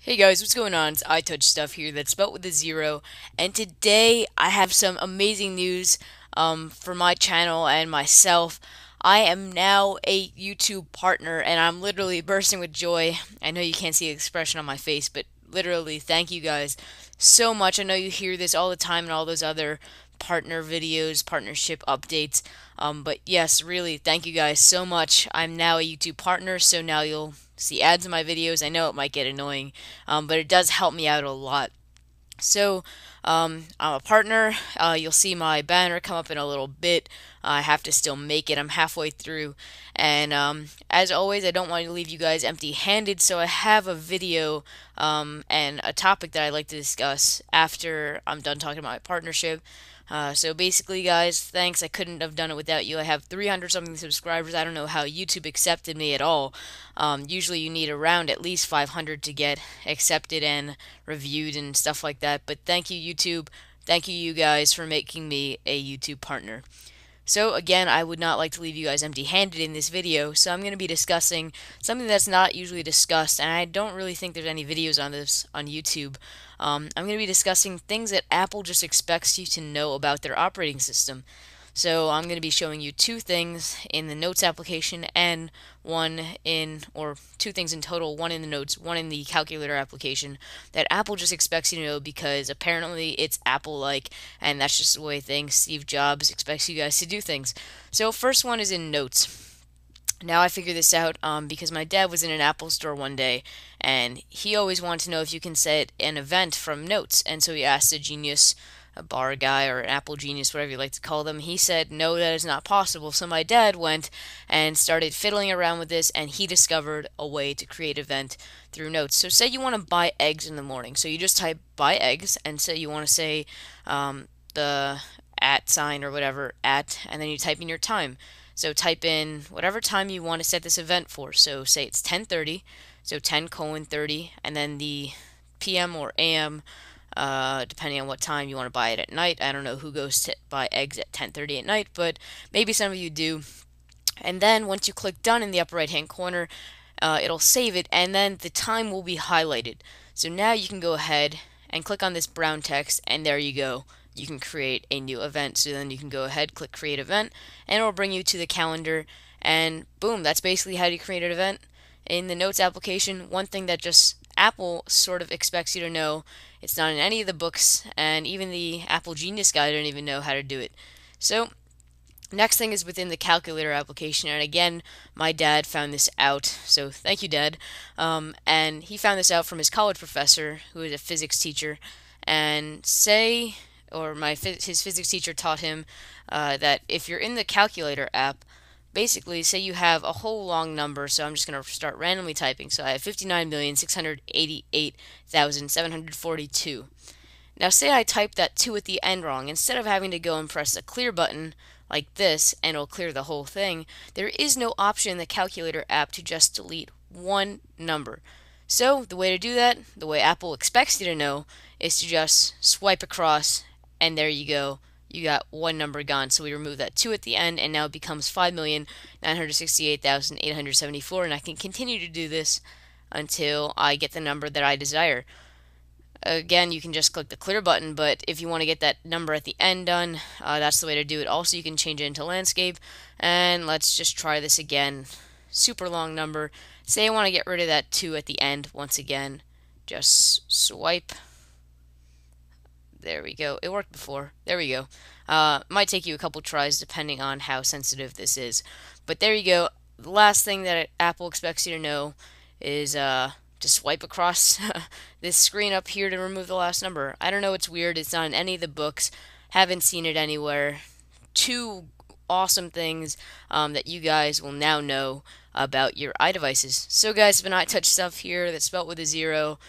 Hey guys, what's going on? It's iTouch Stuff here that's spelled with a zero, and today I have some amazing news for my channel and myself. I am now a YouTube partner, and I'm literally bursting with joy. I know you can't see the expression on my face, but literally, thank you guys so much. I know you hear this all the time in all those other partner videos, partnership updates. But yes, really, thank you guys so much. I'm now a YouTube partner, so now you'll see ads in my videos. I know it might get annoying, but it does help me out a lot. So, I'm a partner. You'll see my banner come up in a little bit. I have to still make it. I'm halfway through. And as always, I don't want to leave you guys empty handed, so I have a video and a topic that I'd like to discuss after I'm done talking about my partnership. So basically, guys, thanks. I couldn't have done it without you. I have 300 something subscribers. I don't know how YouTube accepted me at all. Usually, you need around at least 500 to get accepted and reviewed and stuff like that. But thank you, YouTube. Thank you, you guys, for making me a YouTube partner. So again, I would not like to leave you guys empty-handed in this video, so I'm going to be discussing something that's not usually discussed, and I don't really think there's any videos on this on YouTube. I'm going to be discussing things that Apple just expects you to know about their operating system. So I'm going to be showing you two things in the Notes application and one in, or two things in total, one in the Notes, one in the Calculator application that Apple just expects you to know because apparently it's Apple-like, and that's just the way things. Steve Jobs expects you guys to do things. So first one is in Notes. Now I figured this out because my dad was in an Apple store one day, and he always wanted to know if you can set an event from Notes, and so he asked a genius, a bar guy, or an Apple genius, whatever you like to call them. He said, no, that is not possible. So my dad went and started fiddling around with this, and he discovered a way to create an event through Notes. So say you want to buy eggs in the morning. So you just type buy eggs, and say you want to say the at sign or whatever, at, and then you type in your time. So type in whatever time you want to set this event for. So say it's 10:30, so 10:30, and then the PM or AM, depending on what time you want to buy it at night. I don't know who goes to buy eggs at 10:30 at night, but maybe some of you do. And then once you click done in the upper right hand corner, it'll save it, and then the time will be highlighted. So now you can go ahead and click on this brown text, and there you go. You can create a new event. So then you can go ahead, click create event, and it'll bring you to the calendar, and boom, that's basically how you create an event in the Notes application. One thing that just Apple sort of expects you to know, it's not in any of the books, and even the Apple Genius Guy didn't even know how to do it. So next thing is within the calculator application, and again, my dad found this out, so thank you, Dad. And he found this out from his college professor, who is a physics teacher, and say, or his physics teacher taught him that if you're in the calculator app, basically, say you have a whole long number, so I'm just going to start randomly typing. So I have 59,688,742. Now, say I type that 2 at the end wrong. Instead of having to go and press the clear button like this and it'll clear the whole thing, there is no option in the calculator app to just delete one number. So, the way to do that, the way Apple expects you to know, is to just swipe across, and there you go. You got one number gone. So we remove that 2 at the end, and now it becomes 5,968,874, and I can continue to do this until I get the number that I desire. Again, you can just click the clear button, but if you want to get that number at the end done, that's the way to do it. Also, you can change it into landscape, and let's just try this again. Super long number. Say I want to get rid of that 2 at the end once again. Just swipe. There we go. It worked before. There we go. Might take you a couple tries depending on how sensitive this is. But there you go. The last thing that Apple expects you to know is to swipe across this screen up here to remove the last number. I don't know, it's weird. It's not in any of the books. Haven't seen it anywhere. Two awesome things that you guys will now know about your iDevices. So guys, it's been iTouch Stuff here that's spelt with a zero.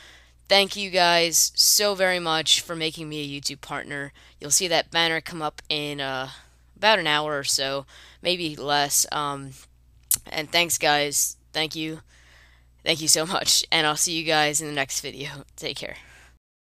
Thank you guys so very much for making me a YouTube partner. You'll see that banner come up in about an hour or so, maybe less. And thanks, guys. Thank you. Thank you so much, and I'll see you guys in the next video. Take care.